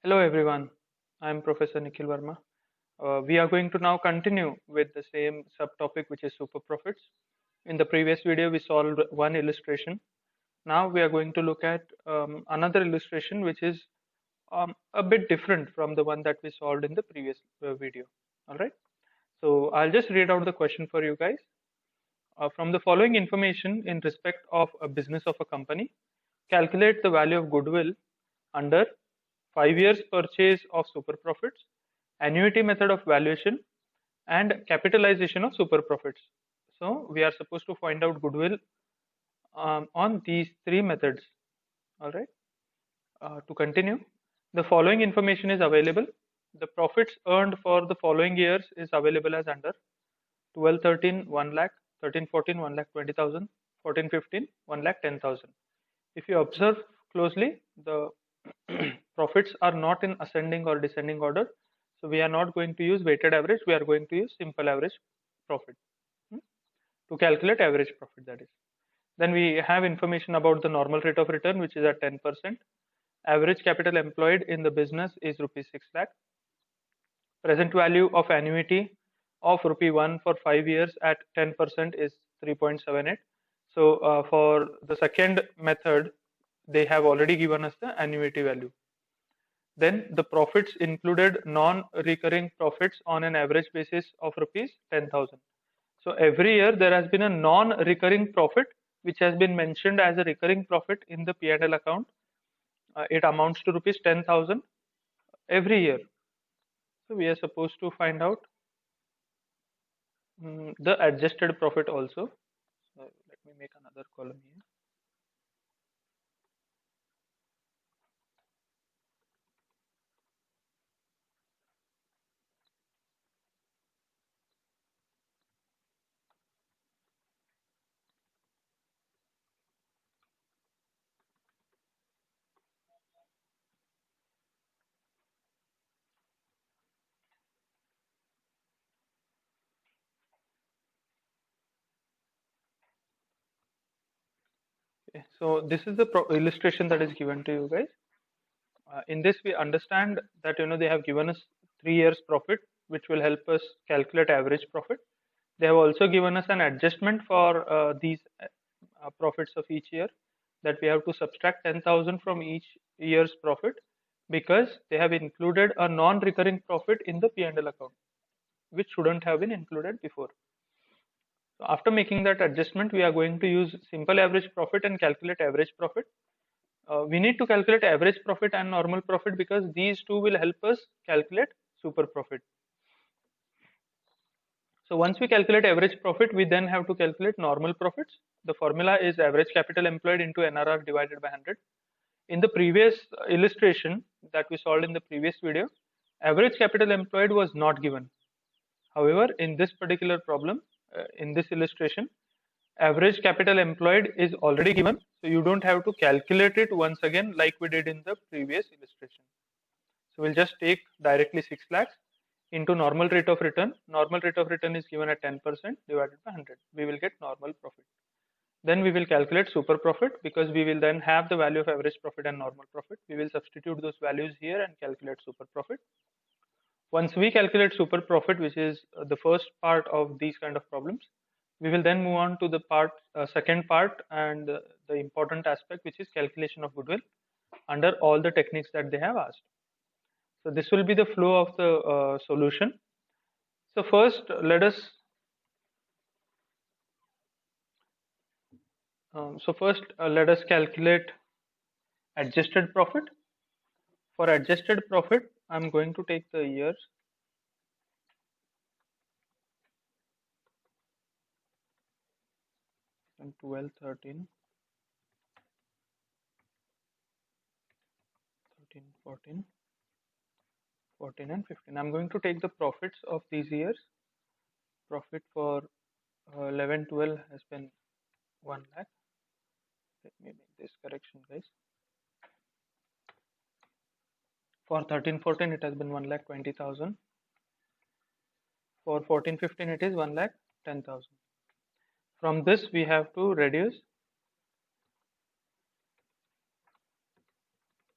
Hello everyone, I am Professor Nikhil Verma. We are going to now continue with the same subtopic, which is super profits. In the previous video, we solved one illustration. Now we are going to look at another illustration, which is a bit different from the one that we solved in the previous video. All right. So I'll just read out the question for you guys. From the following information in respect of a business of a company, calculate the value of goodwill under 5 years purchase of super profits, annuity method of valuation, and capitalization of super profits. So we are supposed to find out goodwill on these three methods. All right. To continue, the following information is available. The profits earned for the following years is available as under 12-13 1 lakh, 13-14 1 lakh 20,000, 14-15 1 lakh 10,000. If you observe closely, the profits are not in ascending or descending order. So we are not going to use weighted average. We are going to use simple average profit to calculate average profit, that is. Then we have information about the normal rate of return, which is at 10%. Average capital employed in the business is rupees 6 lakh. Present value of annuity of rupee 1 for 5 years at 10% is 3.78. So for the second method, they have already given us the annuity value. Then the profits included non-recurring profits on an average basis of rupees 10,000. So every year there has been a non-recurring profit which has been mentioned as a recurring profit in the P&L account. It amounts to rupees 10,000 every year. So we are supposed to find out the adjusted profit also. So let me make another column here. Okay, so this is the illustration that is given to you guys. In this, we understand that they have given us 3 years profit, which will help us calculate average profit. They have also given us an adjustment for these profits of each year, that we have to subtract 10,000 from each year's profit because they have included a non-recurring profit in the P&L account, which shouldn't have been included before. So after making that adjustment, we are going to use simple average profit and calculate average profit. We need to calculate average profit and normal profit because these two will help us calculate super profit. So once we calculate average profit, we then have to calculate normal profits. The formula is average capital employed into NRR divided by 100. In the previous illustration that we solved in the previous video, average capital employed was not given. However, in this particular problem, in this illustration, average capital employed is already given. So you don't have to calculate it once again like we did in the previous illustration. So we'll just take directly 6 lakhs into normal rate of return. Normal rate of return is given at 10% divided by 100. We will get normal profit. Then we will calculate super profit because we will then have the value of average profit and normal profit. We will substitute those values here and calculate super profit. Once we calculate super profit, which is the first part of these kind of problems, we will then move on to the second part and the important aspect, which is calculation of goodwill under all the techniques that they have asked. So this will be the flow of the solution. So first, let us calculate adjusted profit. For adjusted profit, I'm going to take the years. And 12, 13, 14, 14 and 15. I'm going to take the profits of these years. Profit for 11, 12 has been 1 lakh. Let me make this correction, guys. For 13, 14, it has been 1 lakh 20,000. For 14, 15, it is 1 lakh 10,000. From this, we have to reduce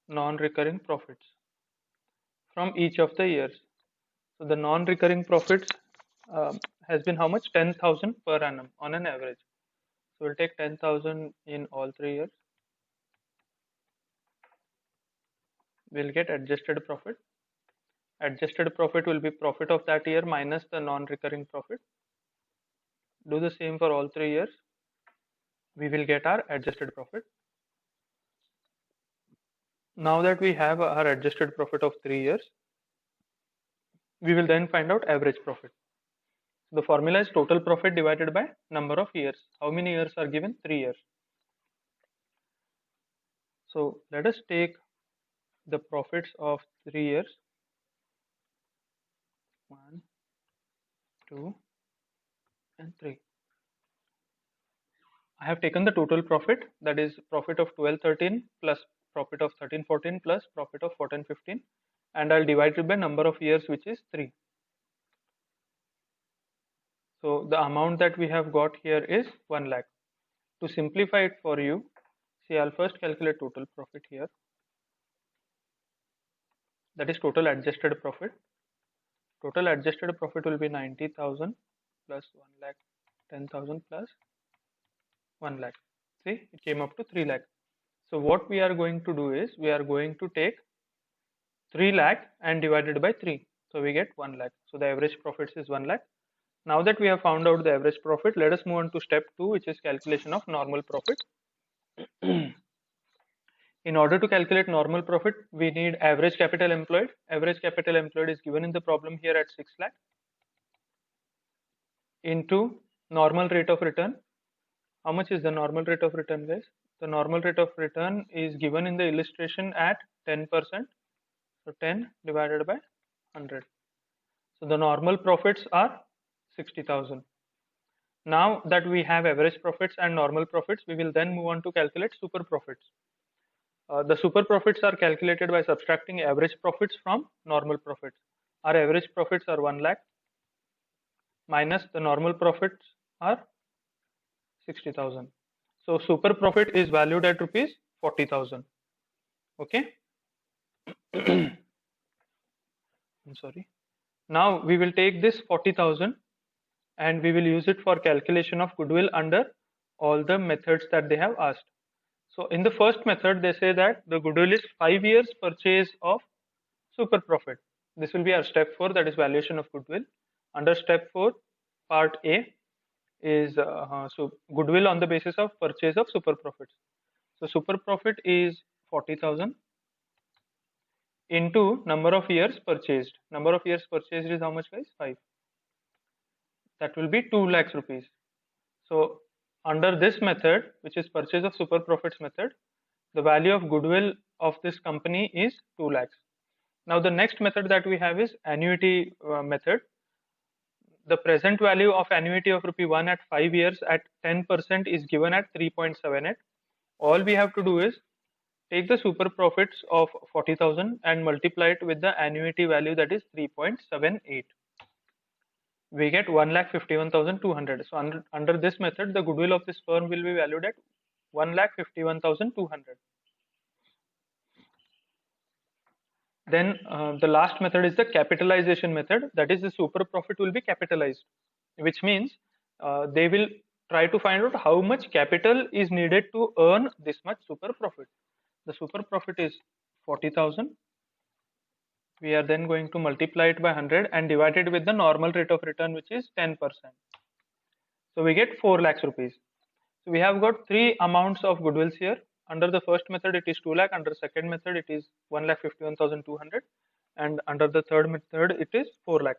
non-recurring profits. from each of the years. So the non-recurring profits has been how much? 10,000 per annum on an average. So we'll take 10,000 in all 3 years. We'll get adjusted profit. Adjusted profit will be profit of that year minus the non-recurring profit. Do the same for all 3 years. We will get our adjusted profit. Now that we have our adjusted profit of 3 years, we will then find out average profit. The formula is total profit divided by number of years. How many years are given? 3 years. So let us take the profits of 3 years. 1, 2, and 3. I have taken the total profit, that is profit of 12-13 plus profit of 13-14 plus profit of 14-15, and I'll divide it by number of years, which is 3. So the amount that we have got here is 1 lakh. To simplify it for you, see, I'll first calculate total profit here. That is total adjusted profit. Total adjusted profit will be 90,000 plus 1 lakh, 10,000 plus 1 lakh. See, it came up to 3 lakh. So what we are going to do is, we are going to take 3 lakh and divide it by 3. So we get 1 lakh. So the average profits is 1 lakh. Now that we have found out the average profit, let us move on to step 2, which is calculation of normal profit. In order to calculate normal profit, we need average capital employed. Average capital employed is given in the problem here at 6 lakh into normal rate of return. How much is the normal rate of return, guys? The normal rate of return is given in the illustration at 10%. So 10 divided by 100. So the normal profits are 60,000. Now that we have average profits and normal profits, we will then move on to calculate super profits. The super profits are calculated by subtracting average profits from normal profits. Our average profits are 1 lakh minus the normal profits are 60,000. So super profit is valued at rupees 40,000. Okay. I'm sorry. Now we will take this 40,000 and we will use it for calculation of goodwill under all the methods that they have asked. So in the first method, they say that the goodwill is 5 years purchase of super profit. This will be our step 4, that is valuation of goodwill. Under step 4, part A is so goodwill on the basis of purchase of super profits. So super profit is 40,000 into number of years purchased. Number of years purchased is how much, guys? 5. That will be 2 lakhs rupees. So under this method, which is purchase of super profits method, the value of goodwill of this company is 2 lakhs. Now the next method that we have is annuity method. The present value of annuity of rupee 1 at 5 years at 10% is given at 3.78. All we have to do is take the super profits of 40,000 and multiply it with the annuity value, that is 3.78. We get 1,51,200. So under this method, the goodwill of this firm will be valued at 1,51,200. Then the last method is the capitalization method. That is, the super profit will be capitalized, which means they will try to find out how much capital is needed to earn this much super profit. The super profit is 40,000. We are then going to multiply it by 100 and divide it with the normal rate of return, which is 10%. So we get 4 lakhs rupees. So we have got 3 amounts of goodwills here. Under the first method, it is 2 lakh. Under second method, it is 1,51,200. And under the third method, it is 4 lakh.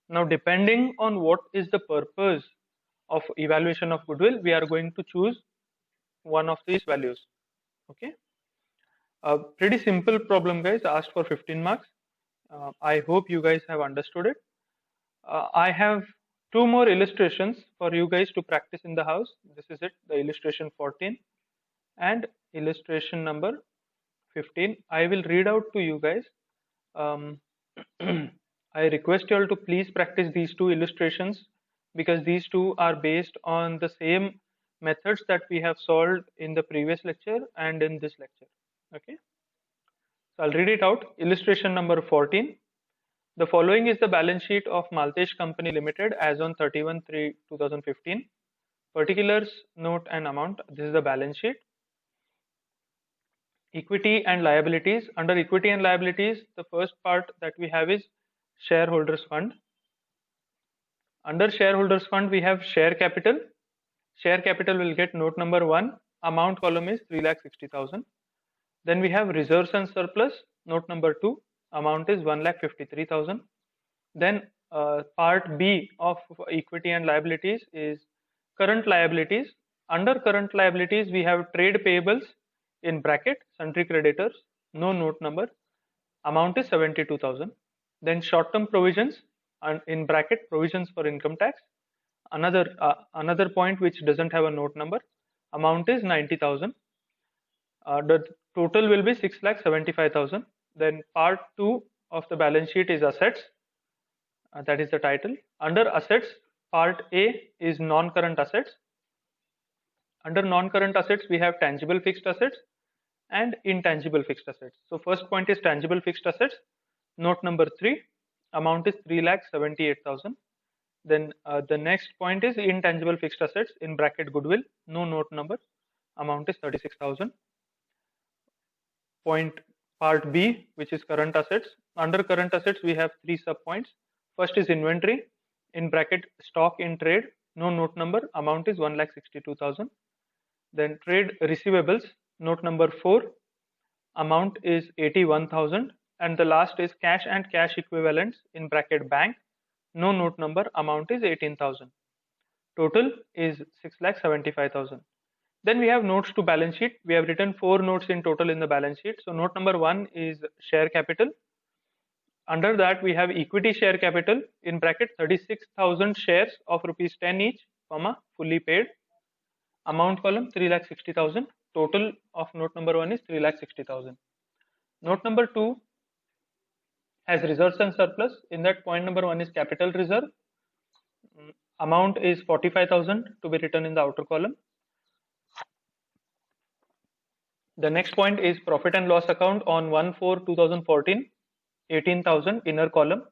Now, depending on what is the purpose of evaluation of goodwill, we are going to choose one of these values. Okay. A pretty simple problem, guys, asked for 15 marks. I hope you guys have understood it. I have 2 more illustrations for you guys to practice in the house. This is it, the illustration 14 and illustration number 15. I will read out to you guys. I request you all to please practice these 2 illustrations, because these 2 are based on the same methods that we have solved in the previous lecture and in this lecture. Okay. So I'll read it out. Illustration number 14. The following is the balance sheet of Maltesh Company Limited as on 31/3/2015. Particulars, note and amount. This is the balance sheet. Equity and liabilities. Under equity and liabilities, the first part that we have is shareholders fund. Under shareholders fund, we have share capital. Share capital will get note number 1. Amount column is 3,60,000. Then we have reserves and surplus. Note number 2. Amount is 1,53,000. Then part B of equity and liabilities is current liabilities. Under current liabilities, we have trade payables in bracket, sundry creditors, no note number. Amount is 72,000. Then short-term provisions, and in bracket, provisions for income tax. Another point which doesn't have a note number. Amount is 90,000. The total will be 6,75,000. Then part 2 of the balance sheet is assets. That is the title. Under assets, part A is non-current assets. Under non-current assets, we have tangible fixed assets and intangible fixed assets. So first point is tangible fixed assets. Note number 3. Amount is 3,78,000. Then the next point is intangible fixed assets, in bracket goodwill, no note number. Amount is 36,000. Part B, which is current assets. Under current assets, we have 3 sub points. First is inventory, in bracket stock in trade, no note number. Amount is 1,62,000. Then trade receivables, note number 4. Amount is 81,000. And the last is cash and cash equivalents, in bracket bank, no note number. Amount is 18,000. Total is 6,75,000. Then we have notes to balance sheet. We have written 4 notes in total in the balance sheet. So note number 1 is share capital. Under that, we have equity share capital, in bracket 36,000 shares of rupees 10 each, fully paid. Amount column 3,60,000. Total of note number 1 is 3,60,000. Note number 2 has reserves and surplus. In that, point number 1 is capital reserve. Amount is 45,000 to be written in the outer column. The next point is profit and loss account on 1/4/2014, 18,000, inner column.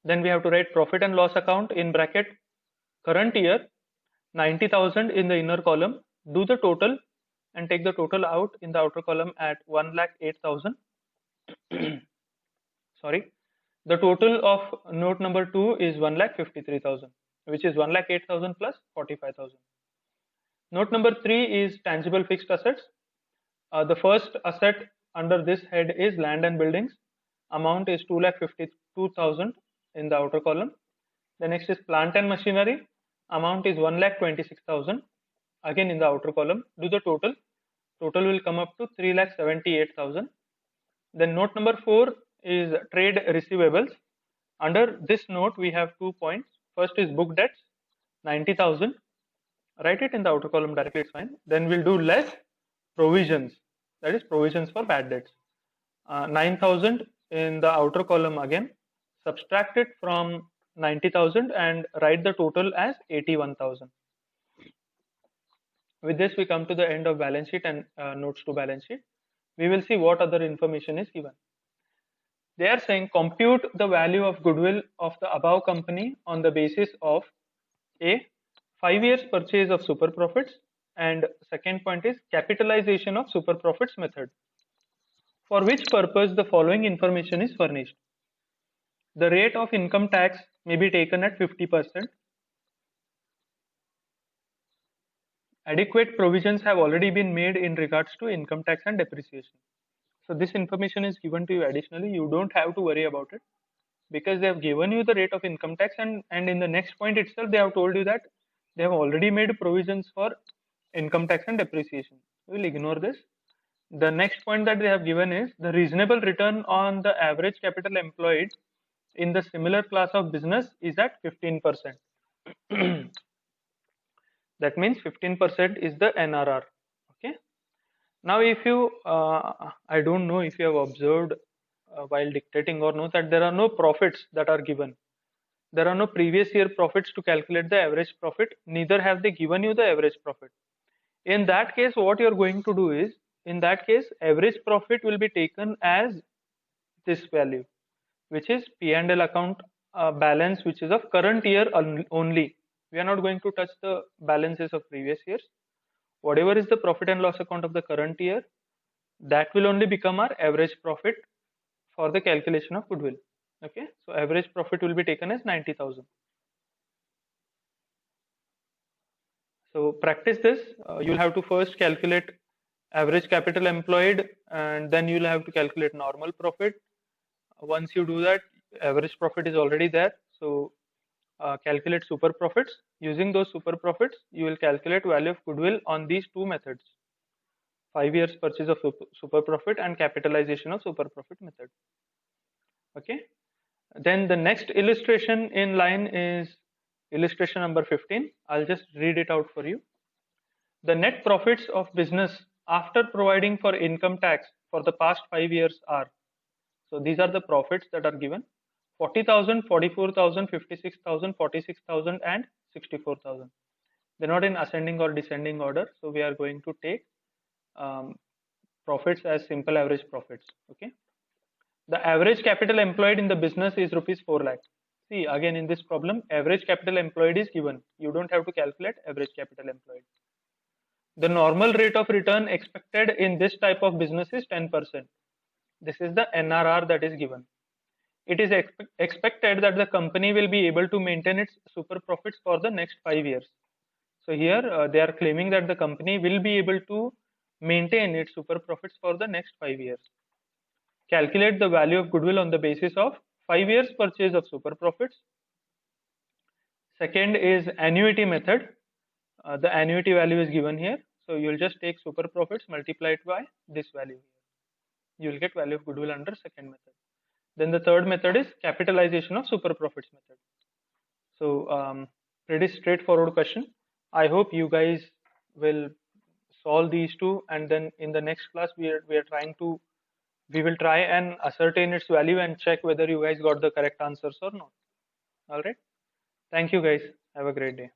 Then we have to write profit and loss account, in bracket current year, 90,000 in the inner column. Do the total and take the total out in the outer column at 1,08,000. Sorry. The total of note number 2 is 1,53,000, which is 1,08,000 plus 45,000. Note number 3 is tangible fixed assets. The first asset under this head is land and buildings. Amount is 2,52,000 in the outer column. The next is plant and machinery. Amount is 1,26,000, again in the outer column. Do the total. Total will come up to 3,78,000. Then note number 4 is trade receivables. Under this note, we have 2 points. First is book debts, 90,000. Write it in the outer column directly, it's fine. Then we'll do less provisions, that is provisions for bad debts. 9,000 in the outer column again. Subtract it from 90,000 and write the total as 81,000. With this, we come to the end of balance sheet and notes to balance sheet. We will see what other information is given. They are saying compute the value of goodwill of the above company on the basis of A, 5 years purchase of super profits, and second point is capitalization of super profits method. For which purpose the following information is furnished. The rate of income tax may be taken at 50%. Adequate provisions have already been made in regards to income tax and depreciation. So this information is given to you additionally. You don't have to worry about it because they have given you the rate of income tax, and in the next point itself they have told you that they have already made provisions for income tax and depreciation. We will ignore this. The next point that they have given is the reasonable return on the average capital employed in the similar class of business is at 15%. That means 15% is the NRR. Okay. Now, if you, I don't know if you have observed while dictating or not, that there are no profits that are given. There are no previous year profits to calculate the average profit. Neither have they given you the average profit. In that case, what you are going to do is in that case, average profit will be taken as this value, which is P&L account balance, which is of current year only. We are not going to touch the balances of previous years. Whatever is the profit and loss account of the current year, that will only become our average profit for the calculation of goodwill. Okay, so average profit will be taken as 90,000. So practice this. You'll have to first calculate average capital employed, and then you'll have to calculate normal profit. Once you do that, average profit is already there. So calculate super profits. Using those super profits, you will calculate value of goodwill on these two methods: 5 years purchase of super profit and capitalization of super profit method. Okay. Then the next illustration in line is illustration number 15. I'll just read it out for you. The net profits of business after providing for income tax for the past 5 years are, so these are the profits that are given: 40,000, 44,000, 56,000, 46,000, and 64,000. They're not in ascending or descending order, so we are going to take profits as simple average profits. Okay. The average capital employed in the business is rupees 4 lakh. See, again in this problem, average capital employed is given. You don't have to calculate average capital employed. The normal rate of return expected in this type of business is 10%. This is the NRR that is given. It is expected that the company will be able to maintain its super profits for the next 5 years. So here they are claiming that the company will be able to maintain its super profits for the next 5 years. Calculate the value of goodwill on the basis of 5 years purchase of super profits. Second is annuity method. The annuity value is given here. So you will just take super profits, multiply it by this value here. You will get value of goodwill under second method. Then the third method is capitalization of super profits method. So pretty straightforward question. I hope you guys will solve these two, and then in the next class we will try and ascertain its value and check whether you guys got the correct answers or not. All right. Thank you guys. Have a great day.